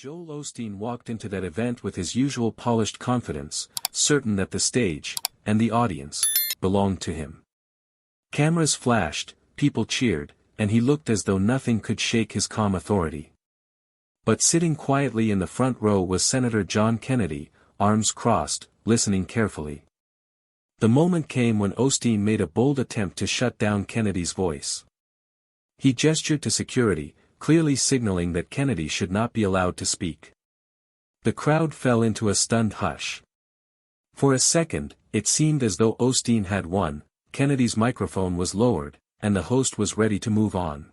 Joel Osteen walked into that event with his usual polished confidence, certain that the stage, and the audience, belonged to him. Cameras flashed, people cheered, and he looked as though nothing could shake his calm authority. But sitting quietly in the front row was Senator John Kennedy, arms crossed, listening carefully. The moment came when Osteen made a bold attempt to shut down Kennedy's voice. He gestured to security, clearly signaling that Kennedy should not be allowed to speak. The crowd fell into a stunned hush. For a second, it seemed as though Osteen had won. Kennedy's microphone was lowered, and the host was ready to move on.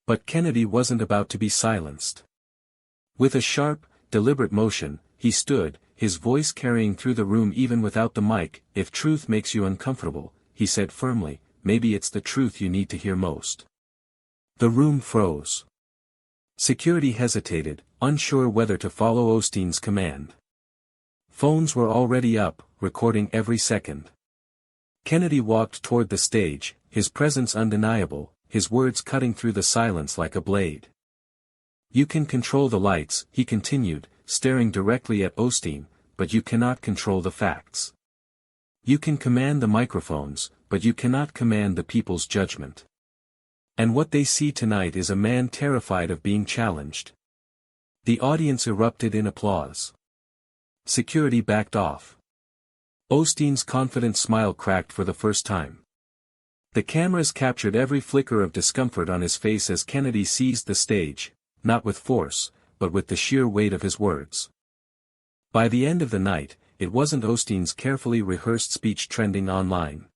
But Kennedy wasn't about to be silenced. With a sharp, deliberate motion, he stood, his voice carrying through the room even without the mic. "If truth makes you uncomfortable," he said firmly, "maybe it's the truth you need to hear most." The room froze. Security hesitated, unsure whether to follow Osteen's command. Phones were already up, recording every second. Kennedy walked toward the stage, his presence undeniable, his words cutting through the silence like a blade. "You can control the lights," he continued, staring directly at Osteen, "but you cannot control the facts. You can command the microphones, but you cannot command the people's judgment. And what they see tonight is a man terrified of being challenged." The audience erupted in applause. Security backed off. Osteen's confident smile cracked for the first time. The cameras captured every flicker of discomfort on his face as Kennedy seized the stage, not with force, but with the sheer weight of his words. By the end of the night, it wasn't Osteen's carefully rehearsed speech trending online.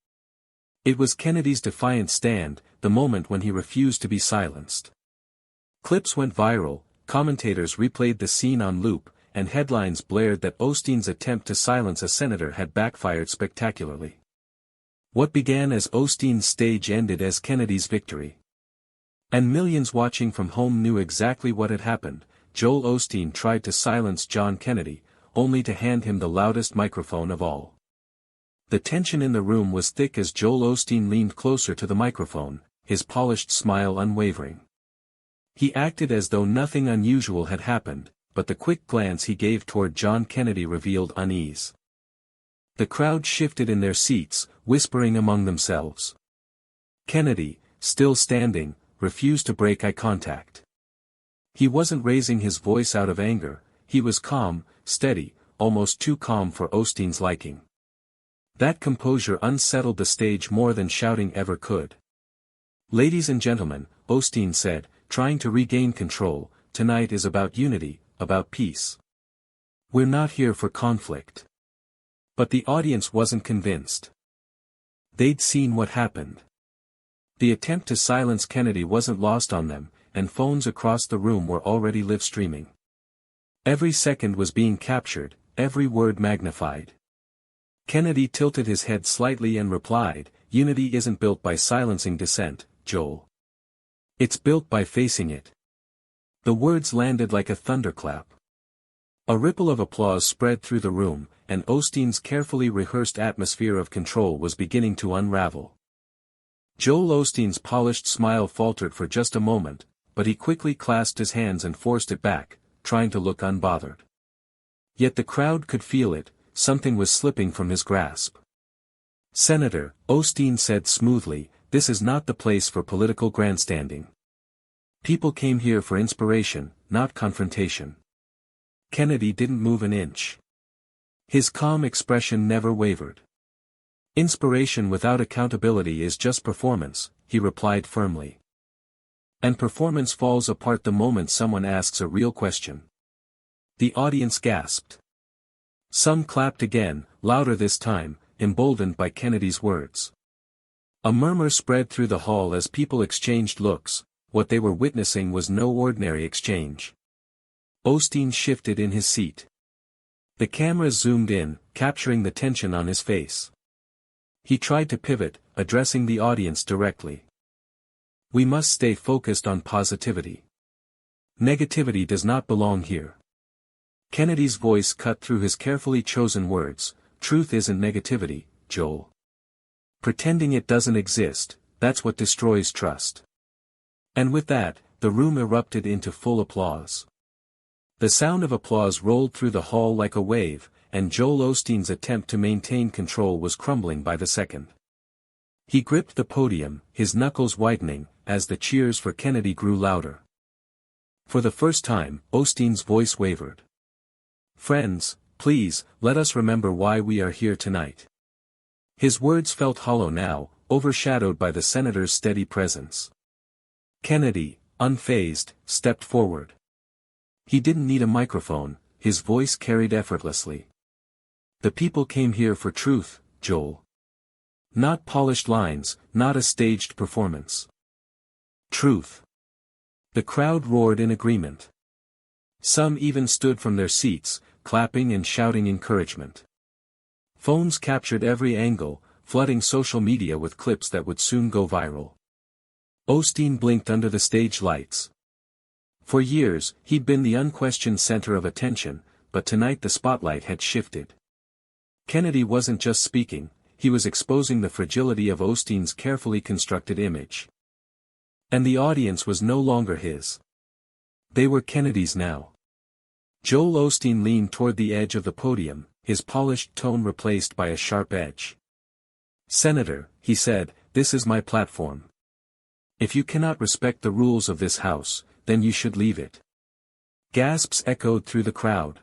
It was Kennedy's defiant stand, the moment when he refused to be silenced. Clips went viral, commentators replayed the scene on loop, and headlines blared that Osteen's attempt to silence a senator had backfired spectacularly. What began as Osteen's stage ended as Kennedy's victory. And millions watching from home knew exactly what had happened. Joel Osteen tried to silence John Kennedy, only to hand him the loudest microphone of all. The tension in the room was thick as Joel Osteen leaned closer to the microphone, his polished smile unwavering. He acted as though nothing unusual had happened, but the quick glance he gave toward John Kennedy revealed unease. The crowd shifted in their seats, whispering among themselves. Kennedy, still standing, refused to break eye contact. He wasn't raising his voice out of anger, he was calm, steady, almost too calm for Osteen's liking. That composure unsettled the stage more than shouting ever could. "Ladies and gentlemen," Osteen said, trying to regain control, "tonight is about unity, about peace. We're not here for conflict." But the audience wasn't convinced. They'd seen what happened. The attempt to silence Kennedy wasn't lost on them, and phones across the room were already live streaming. Every second was being captured, every word magnified. Kennedy tilted his head slightly and replied, "Unity isn't built by silencing dissent, Joel. It's built by facing it." The words landed like a thunderclap. A ripple of applause spread through the room, and Osteen's carefully rehearsed atmosphere of control was beginning to unravel. Joel Osteen's polished smile faltered for just a moment, but he quickly clasped his hands and forced it back, trying to look unbothered. Yet the crowd could feel it. Something was slipping from his grasp. "Senator," Osteen said smoothly, "this is not the place for political grandstanding. People came here for inspiration, not confrontation." Kennedy didn't move an inch. His calm expression never wavered. "Inspiration without accountability is just performance," he replied firmly. "And performance falls apart the moment someone asks a real question." The audience gasped. Some clapped again, louder this time, emboldened by Kennedy's words. A murmur spread through the hall as people exchanged looks. What they were witnessing was no ordinary exchange. Osteen shifted in his seat. The cameras zoomed in, capturing the tension on his face. He tried to pivot, addressing the audience directly. "We must stay focused on positivity. Negativity does not belong here." Kennedy's voice cut through his carefully chosen words, "Truth isn't negativity, Joel. Pretending it doesn't exist, that's what destroys trust." And with that, the room erupted into full applause. The sound of applause rolled through the hall like a wave, and Joel Osteen's attempt to maintain control was crumbling by the second. He gripped the podium, his knuckles whitening, as the cheers for Kennedy grew louder. For the first time, Osteen's voice wavered. "Friends, please, let us remember why we are here tonight." His words felt hollow now, overshadowed by the senator's steady presence. Kennedy, unfazed, stepped forward. He didn't need a microphone, his voice carried effortlessly. "The people came here for truth, Joel. Not polished lines, not a staged performance. Truth." The crowd roared in agreement. Some even stood from their seats, clapping and shouting encouragement. Phones captured every angle, flooding social media with clips that would soon go viral. Osteen blinked under the stage lights. For years, he'd been the unquestioned center of attention, but tonight the spotlight had shifted. Kennedy wasn't just speaking, he was exposing the fragility of Osteen's carefully constructed image. And the audience was no longer his. They were Kennedy's now. Joel Osteen leaned toward the edge of the podium, his polished tone replaced by a sharp edge. "Senator," he said, "this is my platform. If you cannot respect the rules of this house, then you should leave it." Gasps echoed through the crowd.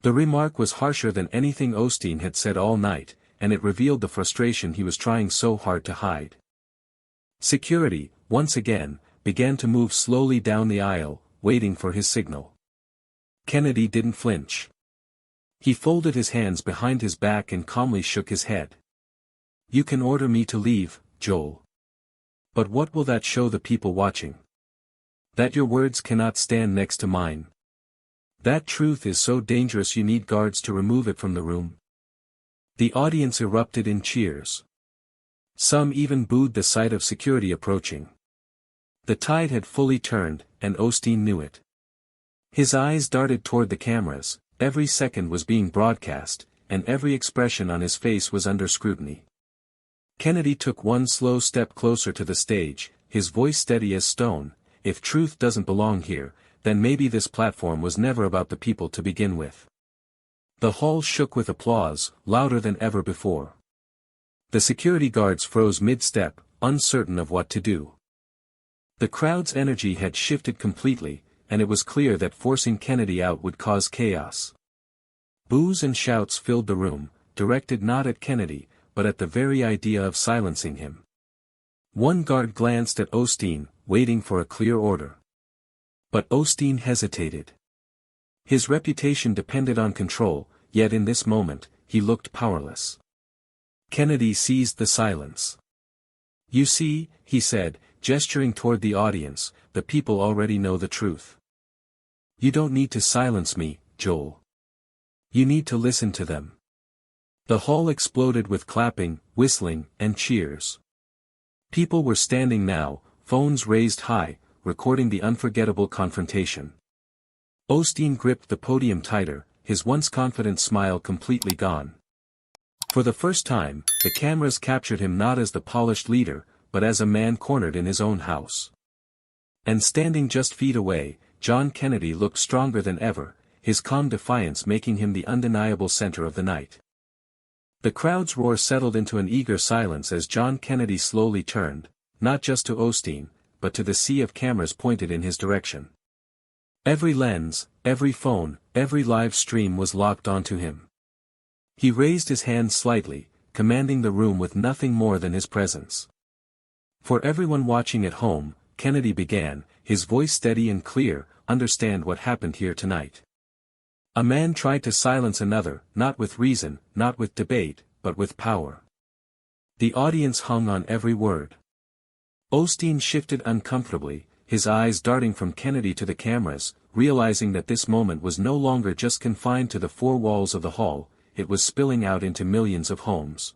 The remark was harsher than anything Osteen had said all night, and it revealed the frustration he was trying so hard to hide. Security, once again, began to move slowly down the aisle, waiting for his signal. Kennedy didn't flinch. He folded his hands behind his back and calmly shook his head. "You can order me to leave, Joel. But what will that show the people watching? That your words cannot stand next to mine. That truth is so dangerous you need guards to remove it from the room." The audience erupted in cheers. Some even booed the sight of security approaching. The tide had fully turned, and Osteen knew it. His eyes darted toward the cameras, every second was being broadcast, and every expression on his face was under scrutiny. Kennedy took one slow step closer to the stage, his voice steady as stone. "If truth doesn't belong here, then maybe this platform was never about the people to begin with." The hall shook with applause, louder than ever before. The security guards froze mid-step, uncertain of what to do. The crowd's energy had shifted completely, and it was clear that forcing Kennedy out would cause chaos. Boos and shouts filled the room, directed not at Kennedy, but at the very idea of silencing him. One guard glanced at Osteen, waiting for a clear order. But Osteen hesitated. His reputation depended on control, yet in this moment, he looked powerless. Kennedy seized the silence. "You see," he said, gesturing toward the audience, "the people already know the truth. You don't need to silence me, Joel. You need to listen to them." The hall exploded with clapping, whistling, and cheers. People were standing now, phones raised high, recording the unforgettable confrontation. Osteen gripped the podium tighter, his once confident smile completely gone. For the first time, the cameras captured him not as the polished leader, but as a man cornered in his own house. And standing just feet away, John Kennedy looked stronger than ever, his calm defiance making him the undeniable center of the night. The crowd's roar settled into an eager silence as John Kennedy slowly turned, not just to Osteen, but to the sea of cameras pointed in his direction. Every lens, every phone, every live stream was locked onto him. He raised his hand slightly, commanding the room with nothing more than his presence. "For everyone watching at home," Kennedy began, his voice steady and clear, "understand what happened here tonight. A man tried to silence another, not with reason, not with debate, but with power." The audience hung on every word. Osteen shifted uncomfortably, his eyes darting from Kennedy to the cameras, realizing that this moment was no longer just confined to the four walls of the hall, it was spilling out into millions of homes.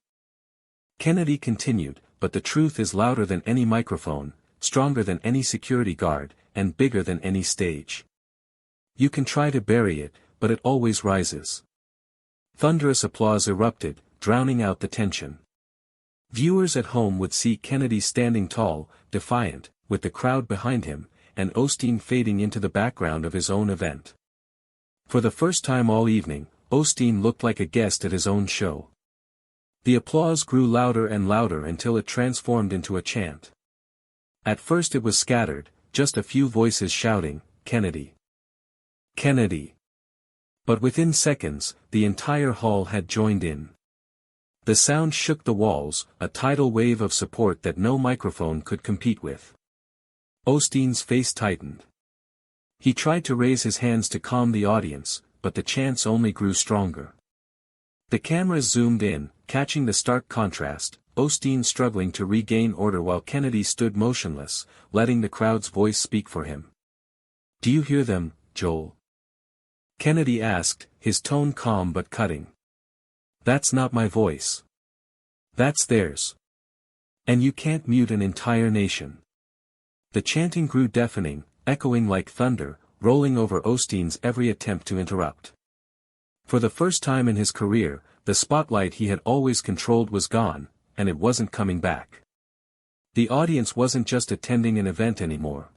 Kennedy continued, "But the truth is louder than any microphone, stronger than any security guard, and bigger than any stage. You can try to bury it, but it always rises." Thunderous applause erupted, drowning out the tension. Viewers at home would see Kennedy standing tall, defiant, with the crowd behind him, and Osteen fading into the background of his own event. For the first time all evening, Osteen looked like a guest at his own show. The applause grew louder and louder until it transformed into a chant. At first it was scattered, just a few voices shouting, "Kennedy! Kennedy!" But within seconds, the entire hall had joined in. The sound shook the walls, a tidal wave of support that no microphone could compete with. Osteen's face tightened. He tried to raise his hands to calm the audience, but the chants only grew stronger. The cameras zoomed in, catching the stark contrast, Osteen struggling to regain order while Kennedy stood motionless, letting the crowd's voice speak for him. "Do you hear them, Joel?" Kennedy asked, his tone calm but cutting. "That's not my voice. That's theirs. And you can't mute an entire nation." The chanting grew deafening, echoing like thunder, rolling over Osteen's every attempt to interrupt. For the first time in his career, the spotlight he had always controlled was gone, and it wasn't coming back. The audience wasn't just attending an event anymore.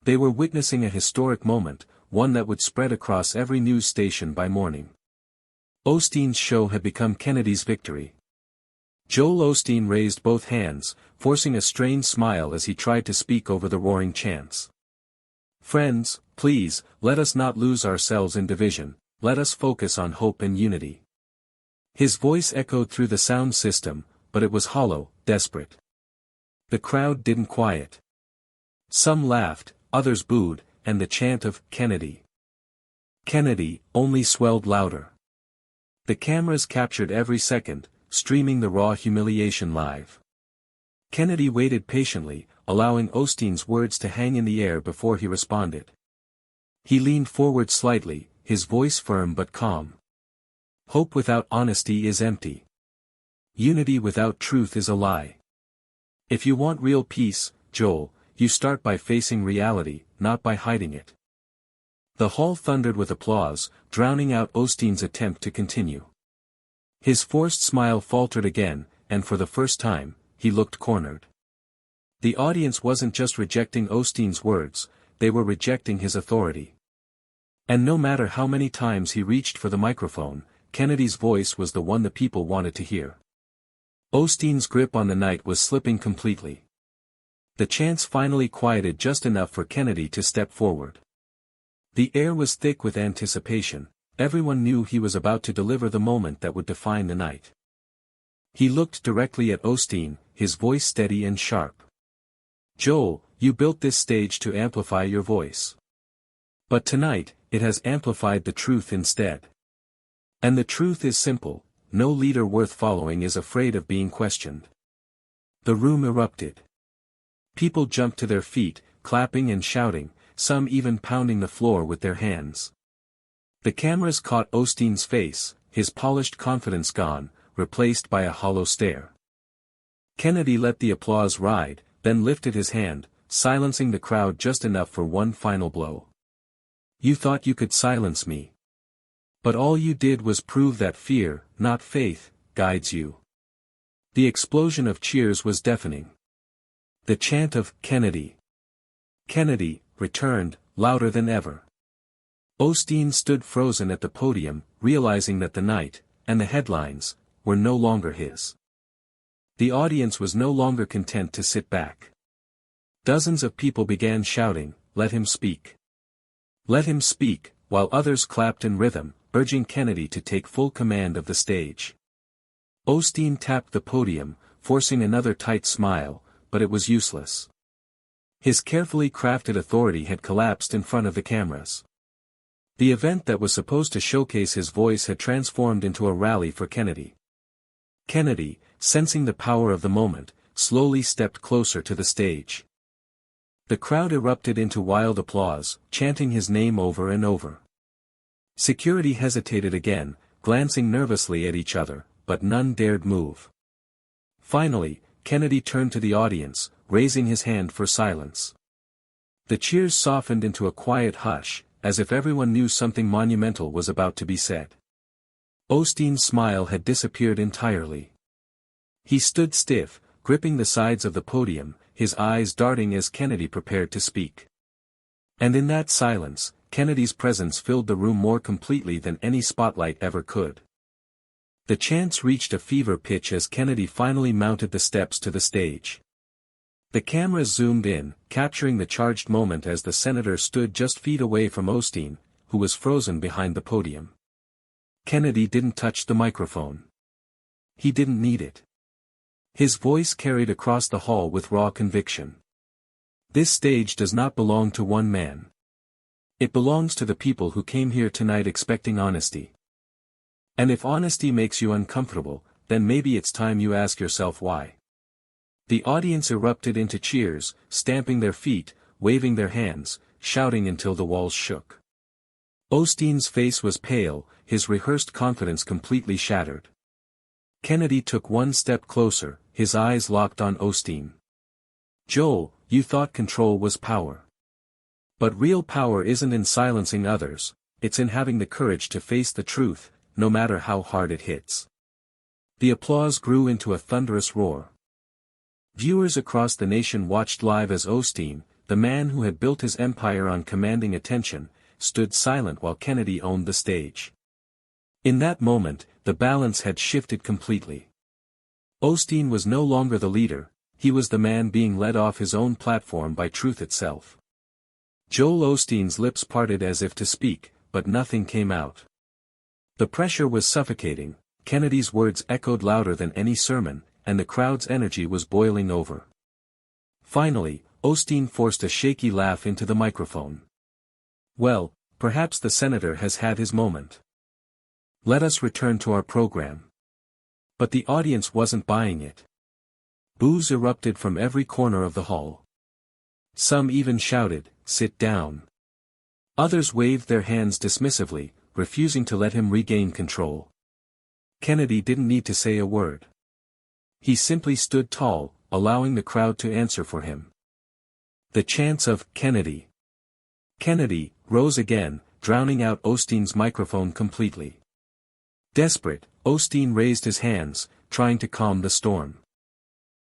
They were witnessing a historic moment, one that would spread across every news station by morning. Osteen's show had become Kennedy's victory. Joel Osteen raised both hands, forcing a strained smile as he tried to speak over the roaring chants. "Friends, please, let us not lose ourselves in division, let us focus on hope and unity." His voice echoed through the sound system, but it was hollow, desperate. The crowd didn't quiet. Some laughed, others booed, and the chant of "Kennedy! Kennedy!" only swelled louder. The cameras captured every second, streaming the raw humiliation live. Kennedy waited patiently, allowing Osteen's words to hang in the air before he responded. He leaned forward slightly, his voice firm but calm. "Hope without honesty is empty. Unity without truth is a lie. If you want real peace, Joel, you start by facing reality, not by hiding it." The hall thundered with applause, drowning out Osteen's attempt to continue. His forced smile faltered again, and for the first time, he looked cornered. The audience wasn't just rejecting Osteen's words, they were rejecting his authority. And no matter how many times he reached for the microphone, Kennedy's voice was the one the people wanted to hear. Osteen's grip on the night was slipping completely. The chants finally quieted just enough for Kennedy to step forward. The air was thick with anticipation, everyone knew he was about to deliver the moment that would define the night. He looked directly at Osteen, his voice steady and sharp. "Joel, you built this stage to amplify your voice. But tonight, it has amplified the truth instead. And the truth is simple, no leader worth following is afraid of being questioned." The room erupted. People jumped to their feet, clapping and shouting, some even pounding the floor with their hands. The cameras caught Osteen's face, his polished confidence gone, replaced by a hollow stare. Kennedy let the applause ride, then lifted his hand, silencing the crowd just enough for one final blow. "You thought you could silence me. But all you did was prove that fear, not faith, guides you." The explosion of cheers was deafening. The chant of "Kennedy! Kennedy!" returned, louder than ever. Osteen stood frozen at the podium, realizing that the night, and the headlines, were no longer his. The audience was no longer content to sit back. Dozens of people began shouting, "Let him speak! Let him speak," while others clapped in rhythm, urging Kennedy to take full command of the stage. Osteen tapped the podium, forcing another tight smile, but it was useless. His carefully crafted authority had collapsed in front of the cameras. The event that was supposed to showcase his voice had transformed into a rally for Kennedy. Kennedy, sensing the power of the moment, slowly stepped closer to the stage. The crowd erupted into wild applause, chanting his name over and over. Security hesitated again, glancing nervously at each other, but none dared move. Finally, Kennedy turned to the audience, raising his hand for silence. The cheers softened into a quiet hush, as if everyone knew something monumental was about to be said. Osteen's smile had disappeared entirely. He stood stiff, gripping the sides of the podium, his eyes darting as Kennedy prepared to speak. And in that silence, Kennedy's presence filled the room more completely than any spotlight ever could. The chants reached a fever pitch as Kennedy finally mounted the steps to the stage. The cameras zoomed in, capturing the charged moment as the senator stood just feet away from Osteen, who was frozen behind the podium. Kennedy didn't touch the microphone. He didn't need it. His voice carried across the hall with raw conviction. This stage does not belong to one man. It belongs to the people who came here tonight expecting honesty. And if honesty makes you uncomfortable, then maybe it's time you ask yourself why. The audience erupted into cheers, stamping their feet, waving their hands, shouting until the walls shook. Osteen's face was pale, his rehearsed confidence completely shattered. Kennedy took one step closer, his eyes locked on Osteen. "Joel, you thought control was power. But real power isn't in silencing others, it's in having the courage to face the truth, no matter how hard it hits." The applause grew into a thunderous roar. Viewers across the nation watched live as Osteen, the man who had built his empire on commanding attention, stood silent while Kennedy owned the stage. In that moment, the balance had shifted completely. Osteen was no longer the leader, he was the man being led off his own platform by truth itself. Joel Osteen's lips parted as if to speak, but nothing came out. The pressure was suffocating, Kennedy's words echoed louder than any sermon, and the crowd's energy was boiling over. Finally, Osteen forced a shaky laugh into the microphone. "Well, perhaps the senator has had his moment. Let us return to our program." But the audience wasn't buying it. Boos erupted from every corner of the hall. Some even shouted, "Sit down." Others waved their hands dismissively, refusing to let him regain control. Kennedy didn't need to say a word. He simply stood tall, allowing the crowd to answer for him. The chants of "Kennedy! Kennedy!" rose again, drowning out Osteen's microphone completely. Desperate, Osteen raised his hands, trying to calm the storm.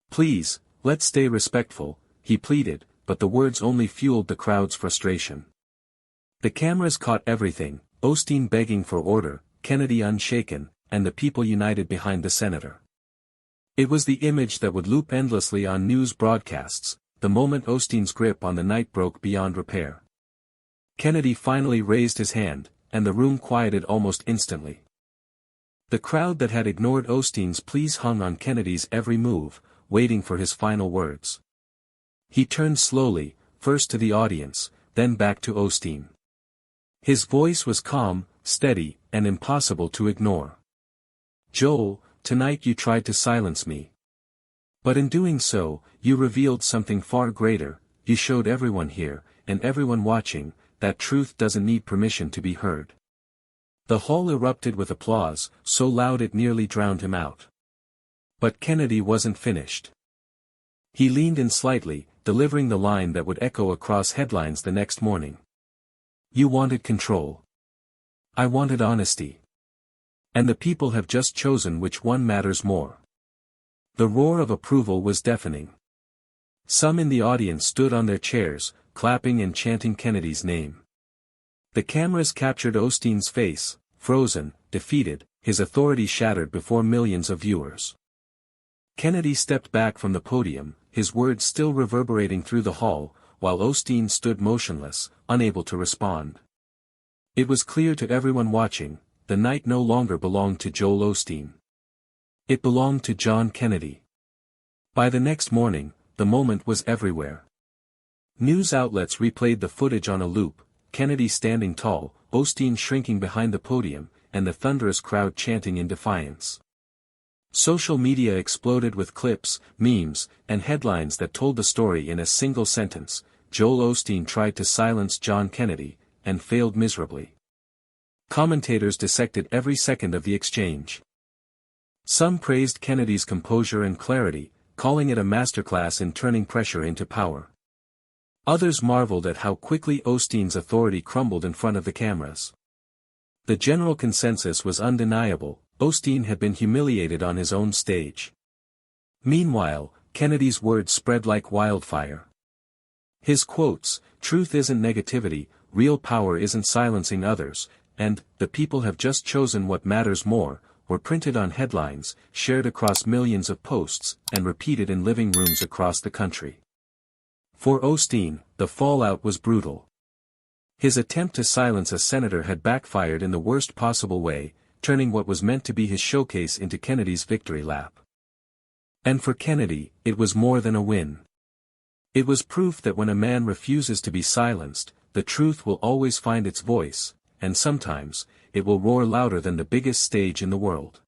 "Please, let's stay respectful," he pleaded, but the words only fueled the crowd's frustration. The cameras caught everything, Osteen begging for order, Kennedy unshaken, and the people united behind the senator. It was the image that would loop endlessly on news broadcasts, the moment Osteen's grip on the night broke beyond repair. Kennedy finally raised his hand, and the room quieted almost instantly. The crowd that had ignored Osteen's pleas hung on Kennedy's every move, waiting for his final words. He turned slowly, first to the audience, then back to Osteen. His voice was calm, steady, and impossible to ignore. "Joel, tonight you tried to silence me. But in doing so, you revealed something far greater, you showed everyone here, and everyone watching, that truth doesn't need permission to be heard." The hall erupted with applause, so loud it nearly drowned him out. But Kennedy wasn't finished. He leaned in slightly, delivering the line that would echo across headlines the next morning. "You wanted control. I wanted honesty. And the people have just chosen which one matters more." The roar of approval was deafening. Some in the audience stood on their chairs, clapping and chanting Kennedy's name. The cameras captured Osteen's face, frozen, defeated, his authority shattered before millions of viewers. Kennedy stepped back from the podium, his words still reverberating through the hall, while Osteen stood motionless, unable to respond. It was clear to everyone watching, the night no longer belonged to Joel Osteen. It belonged to John Kennedy. By the next morning, the moment was everywhere. News outlets replayed the footage on a loop, Kennedy standing tall, Osteen shrinking behind the podium, and the thunderous crowd chanting in defiance. Social media exploded with clips, memes, and headlines that told the story in a single sentence: Joel Osteen tried to silence John Kennedy, and failed miserably. Commentators dissected every second of the exchange. Some praised Kennedy's composure and clarity, calling it a masterclass in turning pressure into power. Others marveled at how quickly Osteen's authority crumbled in front of the cameras. The general consensus was undeniable: Osteen had been humiliated on his own stage. Meanwhile, Kennedy's words spread like wildfire. His quotes, "Truth isn't negativity," real power isn't silencing others, and, the people have just chosen what matters more, were printed on headlines, shared across millions of posts, and repeated in living rooms across the country. For Osteen, the fallout was brutal. His attempt to silence a senator had backfired in the worst possible way, turning what was meant to be his showcase into Kennedy's victory lap. And for Kennedy, it was more than a win. It was proof that when a man refuses to be silenced, the truth will always find its voice, and sometimes, it will roar louder than the biggest stage in the world.